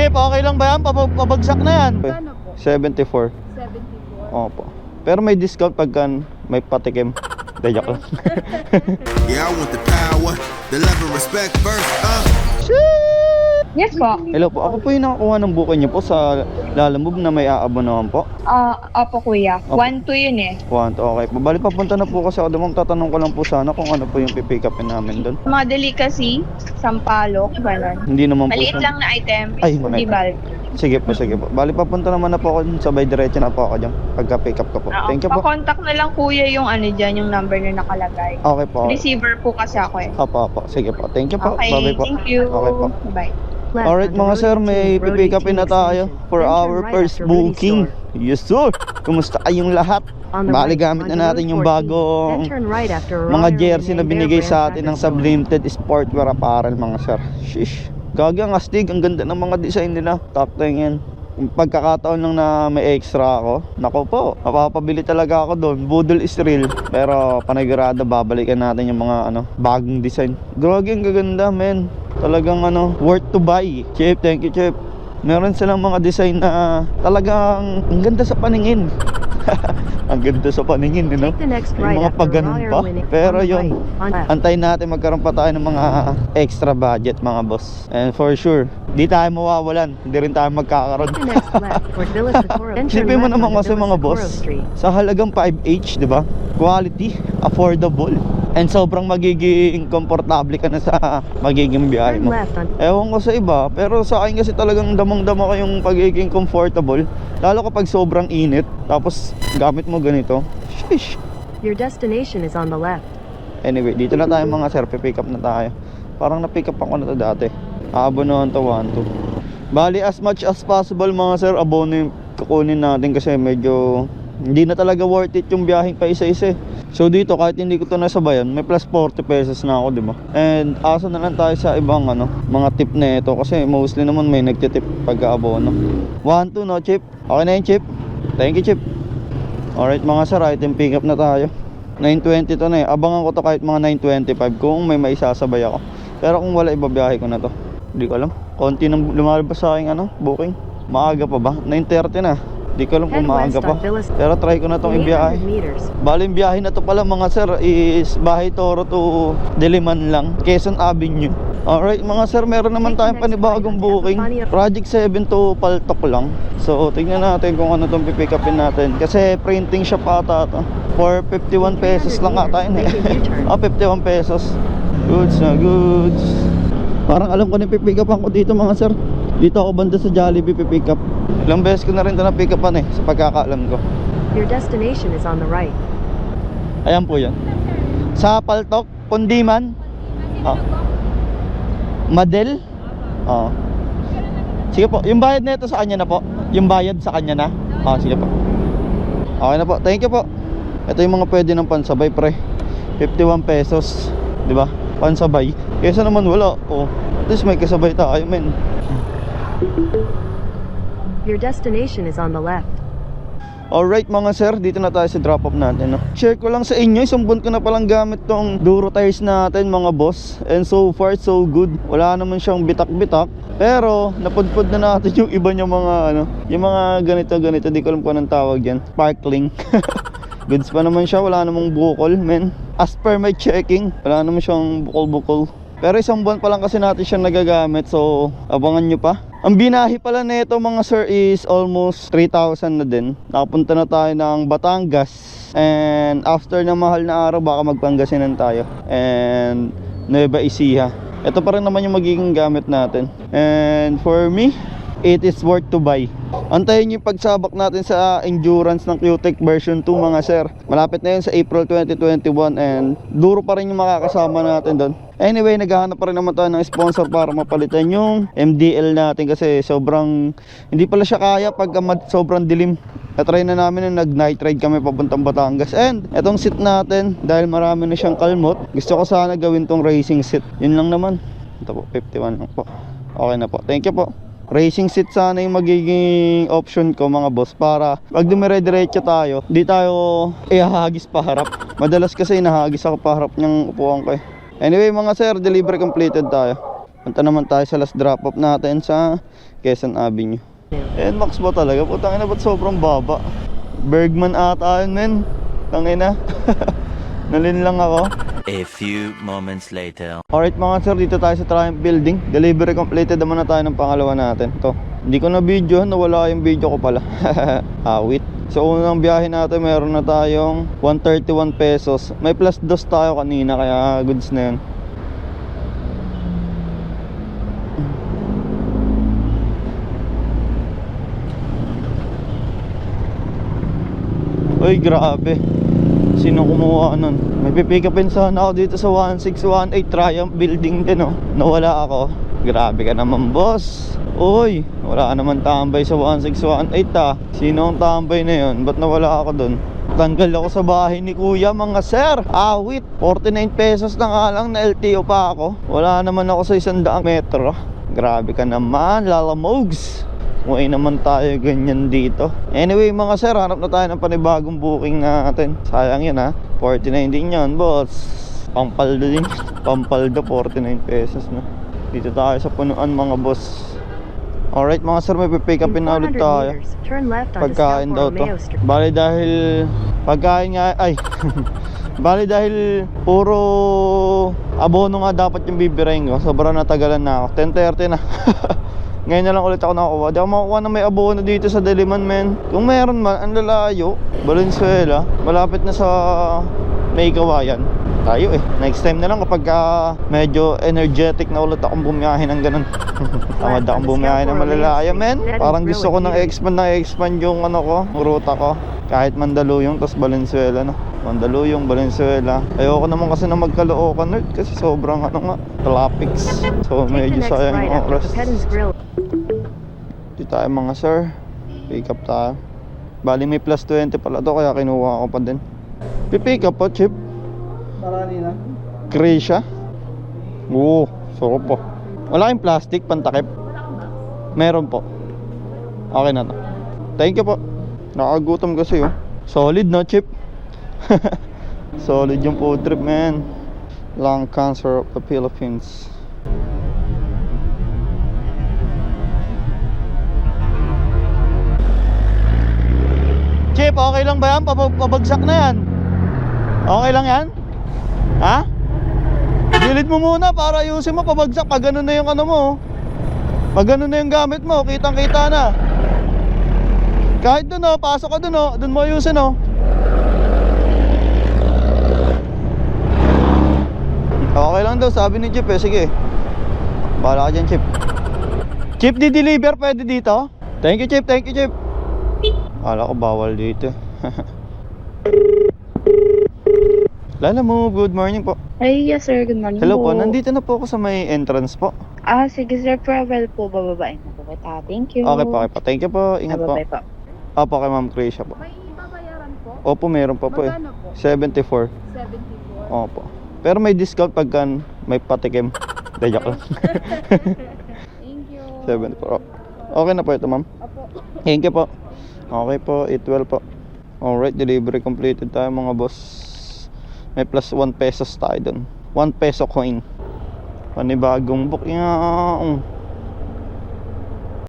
Jeep, okay lang ba yan? Pabagsak na yan. Kano po? 74. 74. Opo. Pero may discount pagka may patikim. Dayak lang. Yeah, I want the power, the love and respect first, Yes po. Hello po, ako po yung nakakuha ng booking niyo po sa Lalamove na may aabonahan po. Opo kuya. Opo. 1-2 yun eh. Okay po. Bali papunta na po kasi ako doon. Tatanong ko lang po sana kung ano po yung pipick upin namin doon. Mga delicacy, sampalok, gano'n. Hindi naman po Maliit siya. lang na item. Ay, Hindi bulk. Sige po, sige po. Bali papunta naman na po ako, sabay diretso na po ako dyan pagka pick up ko po. Oo. Thank you po. Pa-contact na lang kuya yung ano dyan, yung number na nakalagay. Okay po. Receiver po kasi ako eh. Opo. Sige po. Thank you po. Okay, Bye po. thank you. Okay po. Bye. Alright mga sir, may pipick upin na tayo for our first booking. Yes sir! Kumusta kayong lahat? Bali gamit na natin yung bagong mga jersey na binigay sa atin ng Sublimited Sportwear Apparel mga sir. Shish! Gagang astig, ang ganda ng mga design nila. Top 10 yan. Pagkakataon lang na may extra ako, nako po, mapapabili talaga ako doon. Budol is real. Pero panigurado babalikan natin yung mga bagong design. Grabe ang gaganda men. Talagang worth to buy. Chip, thank you Chip. Meron silang mga design na talagang ang ganda sa paningin. Ang ganda sa paningin, you know? Yung mga pagganon pa. Pero yun, antayin natin magkaroon pa tayo ng mga extra budget mga boss. And for sure, di tayo mawawalan. Hindi rin tayo magkakaroon. Sipin mo naman kasi mga boss, sa halagang 5H, di ba? Quality, affordable, and sobrang magiging komportable ka na sa magiging biyahe mo. Ewan ko sa iba, pero sa akin kasi talagang damang-dama ko yung pagiging comfortable. Lalo kapag sobrang init, tapos gamit mo ganito. Sheesh. Your destination is on the left. Anyway, dito na tayo mga sir, pick up na tayo. Parang na-pick up ako na to dati. Aabonohan to 1-2. Bali as much as possible mga sir, abono yung kukunin natin kasi medyo hindi na talaga worth it yung biyaheng pa isa-isa. So dito kahit hindi ko to nasabayan, may plus 40 pesos na ako, di ba? And asa na lang tayo sa ibang mga tip na ito kasi mostly naman may nagtitip pagka-abono. 1-2 no Chip? Okay na yun Chip? Thank you Chip. Alright mga sir, item pick up na tayo. 9.20 to na eh. Abangan ko to kahit mga 9.25 kung may maisasabay ako. Pero kung wala, ibabiyahe ko na to. Hindi ko alam. Konti nang lumalabas sa aking booking. Maaga pa ba? 9.30 na. Di ko alam kung maaga pa. Pero try ko na itong ibiyahe. Bali yung biyahe na to pala mga sir is Bahay Toro to Diliman lang, Quezon Avenue. Alright mga sir, meron naman tayong panibagong booking. Project 7 to Paltok lang. So tingnan natin kung ano itong pipick upin natin. Kasi printing shop ata ito. For 51 pesos lang ata yun eh. 51 pesos. Goods na goods. Parang alam ko na pipick upan ko dito mga sir. Dito ako banda sa Jollibee pipick up. Ilang beses ko na rin ito na-pick upan eh, sa pagkakaalam ko. Your destination is on the right. Ayan po yan. Sa Paltok, Kundiman. Madel. Sige po, yung bayad na ito sa kanya na po. Yung bayad sa kanya na. Sige po. Okay na po, thank you po. Ito yung mga pwede ng pansabay pre. 51 pesos, di ba? Pansabay. Kesa naman wala. At least may kasabay tayo men. Your destination is on the left. Alright mga sir, dito na tayo sa drop off natin Share ko lang sa inyo, isang buwan ko na palang gamit tong Duro tires natin mga boss. And so far so good. Wala naman siyang bitak-bitak. Pero napudpud na natin yung iba niyang mga yung mga ganito, di ko alam kung anong tawag yan. Sparkling. Goods pa naman siya, wala namang bukol men. As per my checking, wala naman siyang bukol-bukol. Pero isang buwan pa lang kasi natin siya nagagamit, so abangan nyo pa. Ang binahe pala nito mga sir is almost 3,000 na din. Nakapunta na tayo ng Batangas. And after ng mahal na araw, baka magpangasinan tayo. And Nueva Ecija. Ito pa rin naman yung magiging gamit natin. And for me, it is worth to buy. Antayin nyo yung pagsabak natin sa endurance ng Q-Tech version 2 mga sir. Malapit na yun sa April 2021 and duro pa rin yung makakasama natin doon. Anyway, naghahanap pa rin naman tayo ng sponsor para mapalitan yung MDL natin kasi sobrang hindi pala siya kaya pag sobrang dilim. Na-try na namin na nag-night ride kami papuntang Batangas. And etong seat natin, dahil marami na siyang kalmot, gusto ko sana gawin tong racing seat. Yun lang naman. Ito po, 51 lang po. Okay na po, thank you po. Racing seat sana yung magiging option ko mga boss, para pag dumire-diretso tayo, di tayo ihahagis pa harap. Madalas kasi inahagis ako pa harap ng upuan ko eh. Anyway mga sir, delivery completed tayo. Punta naman tayo sa last drop off natin sa Quezon Avenue. NMAX ba talaga? Putang ina, ba't sobrang baba? Bergman ata yun, men. Tangina. Nalin lang ako. A few moments later. Alright mga sir, dito tayo sa Triumph Building. Delivery completed naman na tayo ng pangalawa natin. Ito, hindi ko na video, nawala yung video ko pala. Awit. So unang biyahe natin, meron na tayong 131 pesos. May plus dos tayo kanina, kaya goods na yun. Uy, grabe. Sino kumuha nun? May pipick upin sana ako dito sa 1618 Triumph Building din, oh. Nawala ako. Grabe ka naman, boss. Uy, wala ka naman tambay sa 1618 ah. Sino ang tambay na yun? Ba't nawala ako dun? Tanggal ako sa bahay ni kuya, mga sir. Awit, 49 pesos na nga lang, na LTO pa ako. Wala naman ako sa 100 metro. Grabe ka naman, lalamogs. Umuwi naman tayo ganyan dito. Anyway mga sir, hanap na tayo ng panibagong booking natin. Sayang yun ha, 49 din yun, boss. Pampaldo din. Pampaldo, 49 pesos na. Dito tayo sa punuan mga boss. Alright mga sir, may pipick upin na ulit tayo. Turn left onto Pagkain daw South to. Romeo Street. Bali dahil pagkain nga, ay bali dahil puro abono nga dapat yung bibirahin ko. Sobrang natagalan na ako, 10:30 na. Ngayon na lang ulit ako nakakuha. Di ako makakuha na may abono dito sa Diliman, men. Kung meron man, ang lalayo, Valenzuela, malapit na sa May Kawayan. Tayo eh. Next time na lang kapag medyo energetic na ulit akong bumiyahin ng ganun. Tamad akong bumiyahin ng malalayo, men. Parang gusto ko nang expand yung ano ko, ruta ko. Kahit Mandaluyong, tas Valenzuela, no. Mandaluyong, Valenzuela. Ayoko naman kasi na magkalookan, nerd, kasi sobrang ano nga, traffics. So Take the medyo next sayang right yung after oras. Pepin's Grill. Dito tayo mga sir, pick up tayo. Bali may plus 20 pala to, kaya kinuha ko pa din. Pipick up po, chip. Marami na. Krisha. Oo, sarap po. Wala kayong plastic, pantakip? Meron po. Okay na to. Thank you po. Nakagutom kasi oh. Solid no, chip? Solid yung food trip, man. Lung cancer of the Philippines. Chip, okay lang ba yan? Pabagsak na yan. Okay lang yan? Ha? Gilid mo muna para ayusin mo. Pabagsak pag ganun na yung ano mo. Pag ganun na yung gamit mo, kitang kita na. Kahit dun oh, pasok ka dun oh. Dun mo ayusin oh. Okay lang daw, sabi ni Chip eh. Sige, bahala ka dyan, Chip. Chip, di-deliver pwede dito? Thank you, Chip. Thank you, Chip. Akala ko bawal dito. Lala mo, good morning po. Ay, yes sir, good morning Hello po, nandito na po ako sa may entrance po. Sige sir, travel po, bababain na po kita. Thank you. Okay po, okay po. Thank you po, ingat po. Bye-bye po. Opo, kay Ma'am Krisha po. May babayaran po? Opo, meron pa po eh. Magkano po? 74. 74. Opo. Pero may discount pagka may patikim. Dayak lang. Thank you. 74. Okay na po ito, ma'am. Opo. Thank you po. Okay po, eat well po. Alright, delivery completed tayo mga boss. May plus 1 pesos tayo dun. 1 peso coin. Panibagong book.